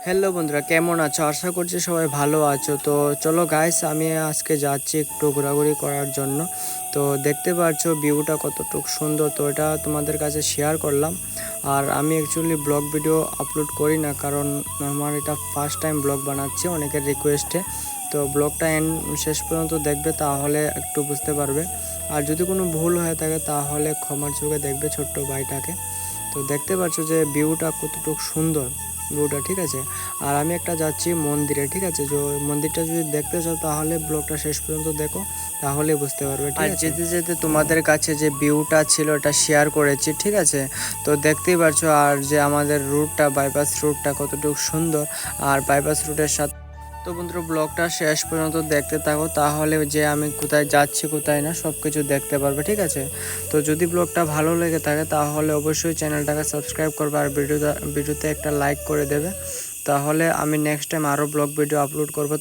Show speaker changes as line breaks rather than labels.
Hello বন্ধুরা, কেমন আছো? আশা করছি সবাই ভালো আছো। তো চলো গাইস, আমি আজকে যাচ্ছি একটু ঘোরাঘুরি করার জন্য। তো দেখতে পাচ্ছো ভিউটা কতটুকু সুন্দর, তো এটা তোমাদের কাছে শেয়ার করলাম। আর আমি অ্যাকচুয়ালি ব্লগ ভিডিও আপলোড করি না, কারণ আমার এটা ফার্স্ট টাইম ব্লগ বানাচ্ছি অনেকের রিকোয়েস্টে। তো ব্লগটা শেষ পর্যন্ত দেখবে, তাহলে একটু বুঝতে পারবে। আর যদি কোনো ভুল হয়ে থাকে তাহলে ক্ষমার চোখে দেখবে ছোট্ট ভাইটাকে। তো দেখতে পাচ্ছ যে ভিউটা কতটুকু সুন্দর, ভিউটা ঠিক আছে। আর আমি একটা যাচ্ছি মন্দিরে, ঠিক আছে। যে মন্দিরটা যদি দেখতে চাও তাহলে ব্লগটা শেষ পর্যন্ত দেখো, তাহলে বুঝতে পারবে, ঠিক আছে। যেতে যেতে তোমাদের কাছে যে ভিউটা ছিল এটা শেয়ার করেছি, ঠিক আছে। তো দেখতেই পারছো, আর যে আমাদের রুটটা, বাইপাস রুটটা কতটুকু সুন্দর। আর বাইপাস রুটের সাথে তো বন্ধুরা, ব্লগটা শেষ পর্যন্ত দেখতে থাকো, তাহলে যে আমি কোথায় যাচ্ছি কোথায় না সব কিছু দেখতে পারবে, ঠিক আছে। তো যদি ব্লগটা ভালো লেগে থাকে তাহলে অবশ্যই চ্যানেলটাকে সাবস্ক্রাইব করবে, আর ভিডিওতে একটা লাইক করে দেবে। তাহলে আমি নেক্সট টাইম আরও ব্লগ ভিডিও আপলোড করবো।